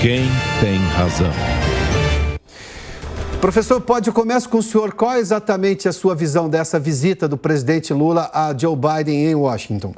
Quem tem razão? Professor, eu começo com o senhor. Qual é exatamente a sua visão dessa visita do presidente Lula a Joe Biden em Washington?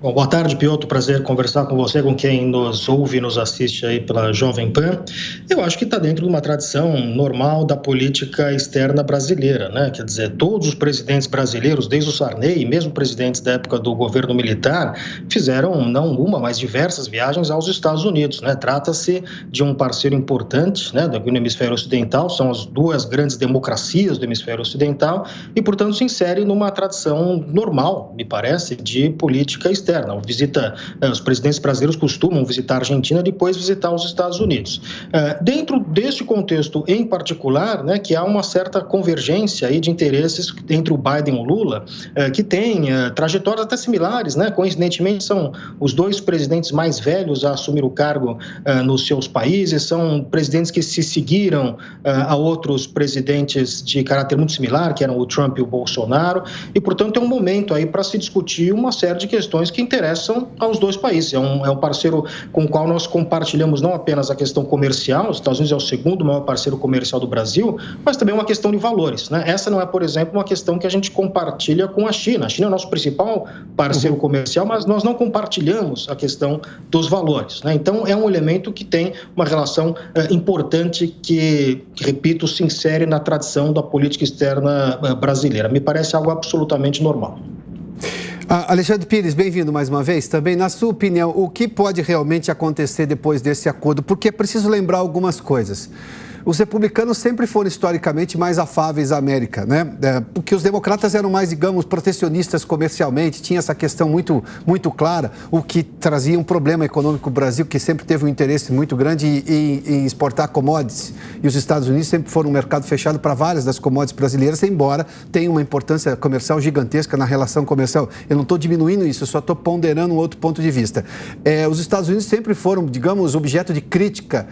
Bom, boa tarde, Piotr. Prazer conversar com você, com quem nos ouve e nos assiste aí pela Jovem Pan. Eu acho que está dentro de uma tradição normal da política externa brasileira, né? Quer dizer, todos os presidentes brasileiros, desde o Sarney, mesmo presidentes da época do governo militar, fizeram não uma, mas diversas viagens aos Estados Unidos, né? Trata-se de um parceiro importante, né, do hemisfério ocidental, são as duas grandes democracias do hemisfério ocidental e, portanto, se insere numa tradição normal, me parece, de política externa. Os presidentes brasileiros costumam visitar a Argentina e depois visitar os Estados Unidos. Dentro deste contexto em particular, né, que há uma certa convergência aí de interesses entre o Biden e o Lula, que tem trajetórias até similares, né? Coincidentemente, são os dois presidentes mais velhos a assumir o cargo nos seus países, são presidentes que se seguiram a outros presidentes de caráter muito similar, que eram o Trump e o Bolsonaro, e, portanto, é um momento aí para se discutir uma série de questões que interessam aos dois países. É um parceiro com o qual nós compartilhamos não apenas a questão comercial, os Estados Unidos é o segundo maior parceiro comercial do Brasil, mas também uma questão de valores, né? Essa não é, por exemplo, uma questão que a gente compartilha com a China. A China é o nosso principal parceiro comercial, mas nós não compartilhamos a questão dos valores, né? Então, é um elemento que tem uma relação importante que, repito, se insere na tradição da política externa brasileira. Me parece algo absolutamente normal. Alexandre Pires, bem-vindo mais uma vez. Também, na sua opinião, o que pode realmente acontecer depois desse acordo? Porque é preciso lembrar algumas coisas. Os republicanos sempre foram historicamente mais afáveis à América, né? Porque os democratas eram mais, digamos, protecionistas comercialmente, tinha essa questão muito clara, o que trazia um problema econômico para o Brasil, que sempre teve um interesse muito grande em exportar commodities. E os Estados Unidos sempre foram um mercado fechado para várias das commodities brasileiras, embora tenha uma importância comercial gigantesca na relação comercial. Eu não estou diminuindo isso, eu só estou ponderando um outro ponto de vista. Os Estados Unidos sempre foram, digamos, objeto de crítica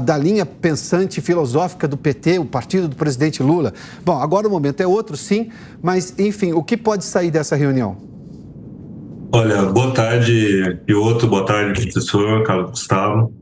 da linha pensante filosófica do PT, o partido do presidente Lula. Bom, agora o momento é outro, sim, mas, enfim, o que pode sair dessa reunião? Olha, boa tarde, Piotr, boa tarde, professor Carlos Gustavo.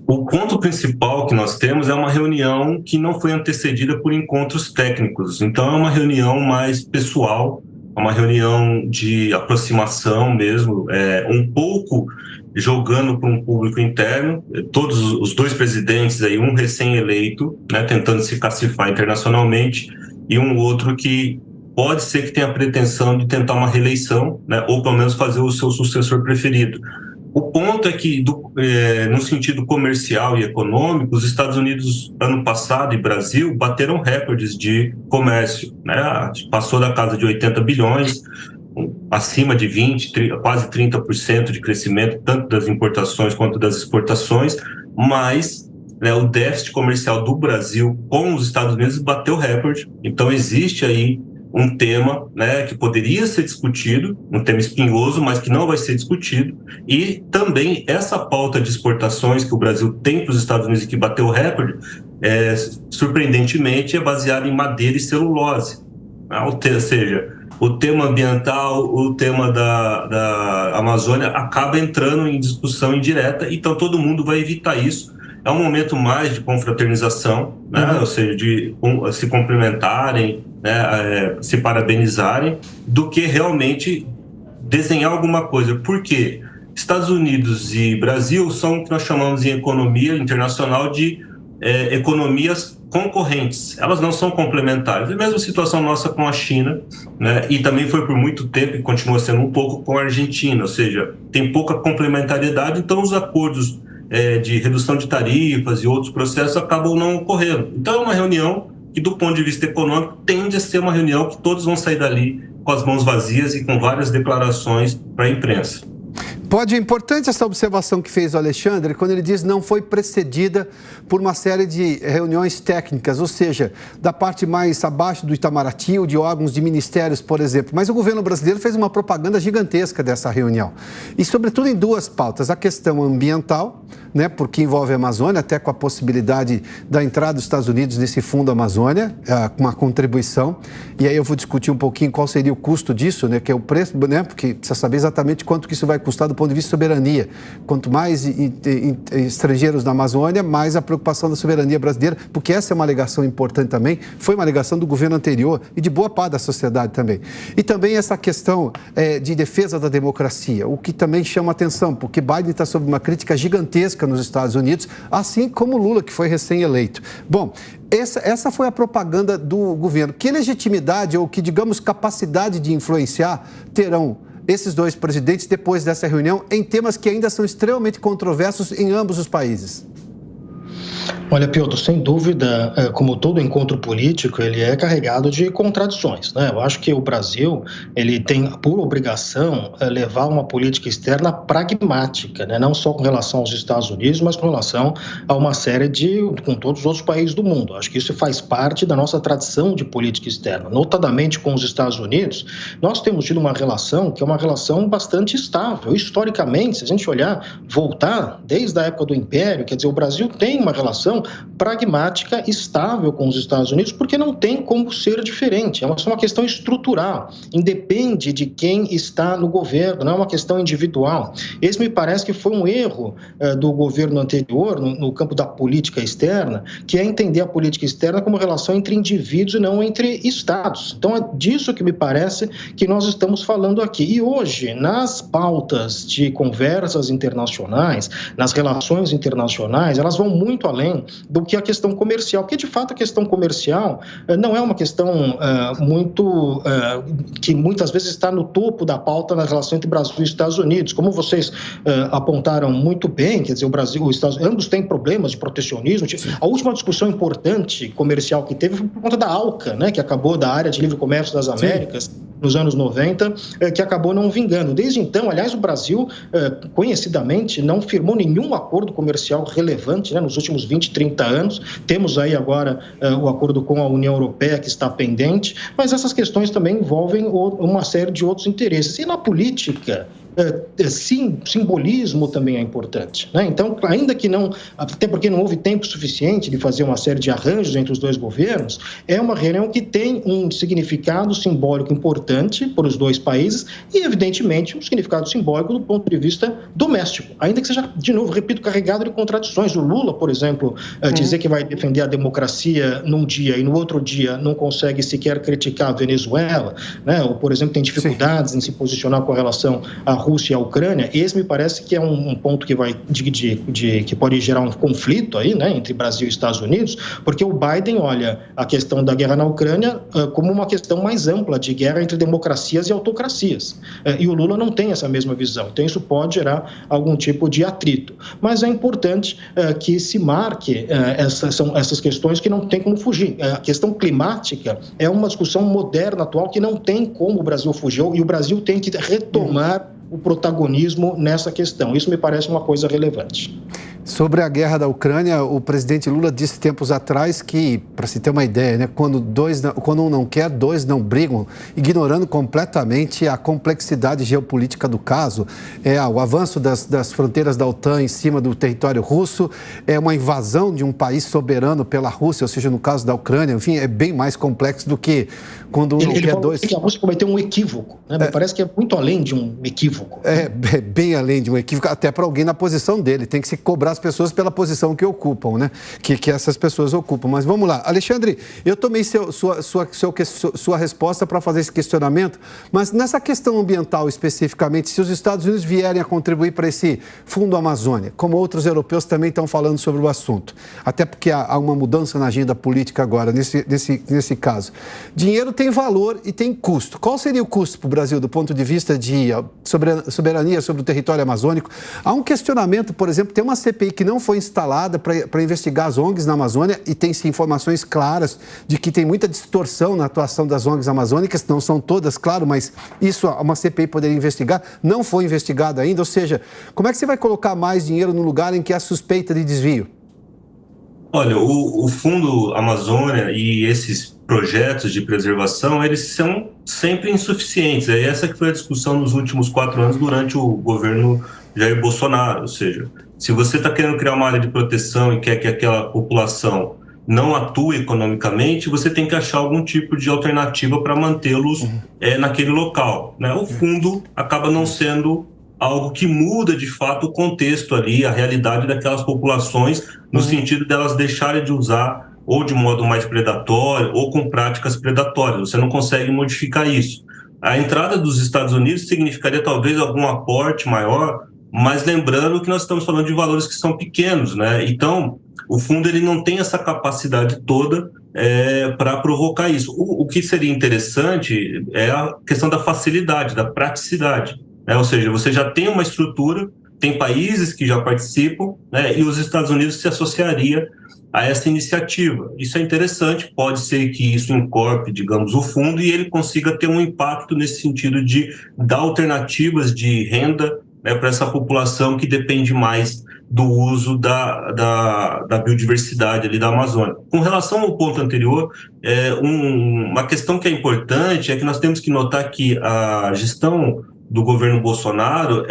O ponto principal que nós temos é uma reunião que não foi antecedida por encontros técnicos, então é uma reunião mais pessoal, é uma reunião de aproximação mesmo, um pouco jogando para um público interno, todos os dois presidentes aí, um recém-eleito, né, tentando se cacifar internacionalmente, e um outro que pode ser que tenha a pretensão de tentar uma reeleição, né, ou pelo menos fazer o seu sucessor preferido. O ponto é que, no sentido comercial e econômico, os Estados Unidos, ano passado, e Brasil, bateram recordes de comércio, né? Passou da casa de 80 bilhões, acima de 20, quase 30% de crescimento, tanto das importações quanto das exportações, mas, né, o déficit comercial do Brasil com os Estados Unidos bateu recorde. Então, existe aí um tema, né, que poderia ser discutido, um tema espinhoso, mas que não vai ser discutido, e também essa pauta de exportações que o Brasil tem para os Estados Unidos e que bateu recorde, surpreendentemente, é baseada em madeira e celulose, né? Ou seja, o tema ambiental, o tema da Amazônia acaba entrando em discussão indireta, então todo mundo vai evitar isso. É um momento mais de confraternização, né? Ou seja, de se cumprimentarem, né? Se parabenizarem, do que realmente desenhar alguma coisa. Por quê? Estados Unidos e Brasil são o que nós chamamos em economia internacional de economias concorrentes, elas não são complementares. É a mesma situação nossa com a China, né? E também foi por muito tempo e continua sendo um pouco com a Argentina, ou seja, tem pouca complementariedade, então os acordos de redução de tarifas e outros processos acabam não ocorrendo. Então é uma reunião que, do ponto de vista econômico, tende a ser uma reunião que todos vão sair dali com as mãos vazias e com várias declarações para a imprensa. É importante essa observação que fez o Alexandre, quando ele diz não foi precedida por uma série de reuniões técnicas, ou seja, da parte mais abaixo do Itamaraty ou de órgãos de ministérios, por exemplo. Mas o governo brasileiro fez uma propaganda gigantesca dessa reunião. E, sobretudo, em duas pautas. A questão ambiental, né, porque envolve a Amazônia, até com a possibilidade da entrada dos Estados Unidos nesse Fundo Amazônia, com uma contribuição. E aí eu vou discutir um pouquinho qual seria o custo disso, né, que é o preço, né, porque precisa saber exatamente quanto que isso vai custar do ponto de vista de soberania. Quanto mais estrangeiros na Amazônia, mais a preocupação da soberania brasileira, porque essa é uma alegação importante também, foi uma alegação do governo anterior e de boa parte da sociedade também. E também essa questão de defesa da democracia, o que também chama atenção, porque Biden está sob uma crítica gigantesca nos Estados Unidos, assim como Lula, que foi recém-eleito. Bom, essa foi a propaganda do governo. Que legitimidade ou que, digamos, capacidade de influenciar terão esses dois presidentes depois dessa reunião em temas que ainda são extremamente controversos em ambos os países? Olha, Piotr, sem dúvida, como todo encontro político, ele é carregado de contradições, né? Eu acho que o Brasil, ele tem por obrigação levar uma política externa pragmática, né? Não só com relação aos Estados Unidos, mas com relação a uma série com todos os outros países do mundo. Acho que isso faz parte da nossa tradição de política externa. Notadamente com os Estados Unidos, nós temos tido uma relação que é uma relação bastante estável. Historicamente, se a gente olhar, voltar desde a época do Império, quer dizer, o Brasil tem uma relação pragmática, estável com os Estados Unidos, porque não tem como ser diferente. É uma questão estrutural, independe de quem está no governo, não é uma questão individual. Esse me parece que foi um erro do governo anterior, no campo da política externa, que é entender a política externa como relação entre indivíduos e não entre estados. Então é disso que me parece que nós estamos falando aqui. E hoje, nas pautas de conversas internacionais, nas relações internacionais, elas vão muito além do que a questão comercial, porque de fato a questão comercial não é uma questão que muitas vezes está no topo da pauta na relação entre Brasil e Estados Unidos. Como vocês apontaram muito bem, quer dizer, o Brasil e os Estados Unidos, ambos têm problemas de protecionismo. A última discussão importante comercial que teve foi por conta da ALCA, né, que acabou da área de livre comércio das Américas. Sim. Nos anos 90, que acabou não vingando. Desde então, aliás, o Brasil, conhecidamente, não firmou nenhum acordo comercial relevante, né, nos últimos 20, 30 anos. Temos aí agora o acordo com a União Europeia, que está pendente, mas essas questões também envolvem uma série de outros interesses. E na política, sim, simbolismo também é importante, né? Então, ainda que não, até porque não houve tempo suficiente de fazer uma série de arranjos entre os dois governos, é uma reunião que tem um significado simbólico importante para os dois países e, evidentemente, um significado simbólico do ponto de vista doméstico, ainda que seja, de novo, repito, carregado de contradições. O Lula, por exemplo, dizer que vai defender a democracia num dia e no outro dia não consegue sequer criticar a Venezuela, né? Ou, por exemplo, tem dificuldades em se posicionar com relação à Rússia e a Ucrânia. Esse me parece que é um ponto que vai que pode gerar um conflito aí, né, entre Brasil e Estados Unidos, porque o Biden olha a questão da guerra na Ucrânia como uma questão mais ampla de guerra entre democracias e autocracias. E o Lula não tem essa mesma visão. Então isso pode gerar algum tipo de atrito. Mas é importante que se marque essas questões que não tem como fugir. A questão climática é uma discussão moderna, atual, que não tem como o Brasil fugir, e o Brasil tem que retomar o protagonismo nessa questão. Isso me parece uma coisa relevante. Sobre a guerra da Ucrânia, o presidente Lula disse tempos atrás que, para se ter uma ideia, né, quando um não quer, dois não brigam, ignorando completamente a complexidade geopolítica do caso. O avanço das fronteiras da OTAN em cima do território russo, uma invasão de um país soberano pela Rússia, ou seja, no caso da Ucrânia, enfim, é bem mais complexo do que quando um não quer, dois... que a Rússia cometeu um equívoco, né? Me parece que é muito além de um equívoco. É bem além de um equívoco, até para alguém na posição dele. Tem que se cobrar as pessoas pela posição que ocupam, né? Que essas pessoas ocupam. Mas vamos lá. Alexandre, eu tomei sua resposta para fazer esse questionamento, mas nessa questão ambiental especificamente, se os Estados Unidos vierem a contribuir para esse Fundo Amazônia, como outros europeus também estão falando sobre o assunto, até porque há uma mudança na agenda política agora, nesse caso. Dinheiro tem valor e tem custo. Qual seria o custo para o Brasil do ponto de vista de soberania sobre o território amazônico? Há um questionamento, por exemplo, tem uma CPI que não foi instalada para investigar as ONGs na Amazônia e tem-se informações claras de que tem muita distorção na atuação das ONGs amazônicas, não são todas, claro, mas isso uma CPI poderia investigar, não foi investigado ainda, ou seja, como é que você vai colocar mais dinheiro no lugar em que há suspeita de desvio? Olha, o Fundo Amazônia e esses projetos de preservação, eles são sempre insuficientes. Essa que foi a discussão nos últimos 4 anos durante o governo Jair Bolsonaro. Ou seja, se você está querendo criar uma área de proteção e quer que aquela população não atue economicamente, você tem que achar algum tipo de alternativa para mantê-los naquele local, né? O fundo acaba não sendo algo que muda de fato o contexto ali, a realidade daquelas populações, no sentido delas deixarem de usar ou de modo mais predatório ou com práticas predatórias. Você não consegue modificar isso. A entrada dos Estados Unidos significaria talvez algum aporte maior, mas lembrando que nós estamos falando de valores que são pequenos, né? Então, o fundo ele não tem essa capacidade toda para provocar isso. O que seria interessante é a questão da facilidade, da praticidade, né? Ou seja, você já tem uma estrutura, tem países que já participam, né? E os Estados Unidos se associaria a essa iniciativa. Isso é interessante, pode ser que isso incorpore, digamos, o fundo e ele consiga ter um impacto nesse sentido de dar alternativas de renda, né, para essa população que depende mais do uso da biodiversidade ali da Amazônia. Com relação ao ponto anterior, uma questão que é importante é que nós temos que notar que a gestão do governo Bolsonaro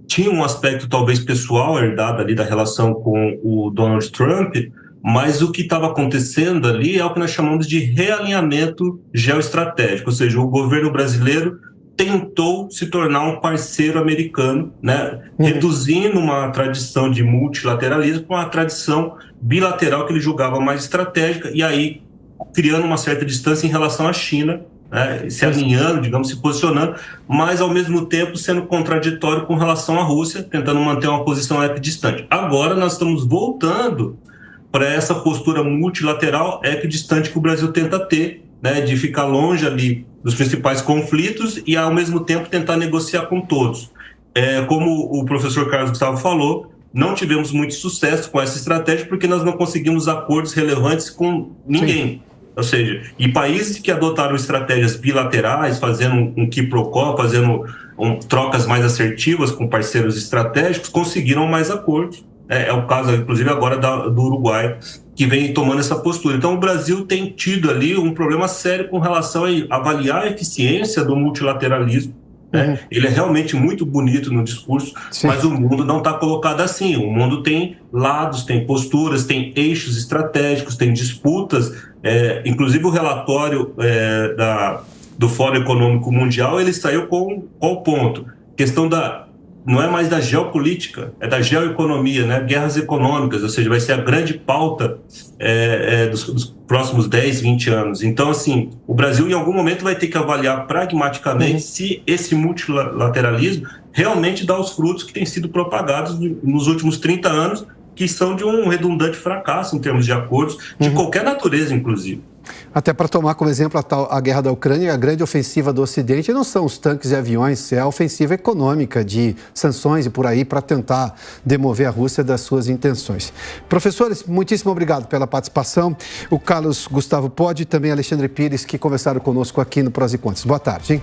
tinha um aspecto talvez pessoal herdado ali da relação com o Donald Trump, mas o que estava acontecendo ali é o que nós chamamos de realinhamento geoestratégico, ou seja, o governo brasileiro tentou se tornar um parceiro americano, né, reduzindo uma tradição de multilateralismo para uma tradição bilateral que ele julgava mais estratégica, e aí criando uma certa distância em relação à China, né, se alinhando, digamos, se posicionando, mas ao mesmo tempo sendo contraditório com relação à Rússia, tentando manter uma posição equidistante. Agora nós estamos voltando para essa postura multilateral equidistante que o Brasil tenta ter, né, de ficar longe ali dos principais conflitos e ao mesmo tempo tentar negociar com todos. Como o professor Carlos Gustavo falou, não tivemos muito sucesso com essa estratégia porque nós não conseguimos acordos relevantes com ninguém. Sim. Ou seja, e países que adotaram estratégias bilaterais, fazendo um quiprocó, fazendo trocas mais assertivas com parceiros estratégicos, conseguiram mais acordos. É o caso, inclusive, agora do Uruguai, que vem tomando essa postura. Então, o Brasil tem tido ali um problema sério com relação a avaliar a eficiência do multilateralismo. Né? Ele é realmente muito bonito no discurso, sim, mas o mundo não está colocado assim. O mundo tem lados, tem posturas, tem eixos estratégicos, tem disputas. Inclusive, o relatório do Fórum Econômico Mundial, ele saiu com qual ponto? Questão não é mais da geopolítica, é da geoeconomia, né? Guerras econômicas, ou seja, vai ser a grande pauta dos próximos 10, 20 anos. Então, assim, o Brasil em algum momento vai ter que avaliar pragmaticamente se esse multilateralismo realmente dá os frutos que têm sido propagados nos últimos 30 anos, que são de um redundante fracasso em termos de acordos, de qualquer natureza, inclusive. Até para tomar como exemplo a guerra da Ucrânia, a grande ofensiva do Ocidente não são os tanques e aviões, é a ofensiva econômica de sanções e por aí para tentar demover a Rússia das suas intenções. Professores, muitíssimo obrigado pela participação. O Carlos Gustavo Podi e também Alexandre Pires, que conversaram conosco aqui no Prós e Contras. Boa tarde, hein?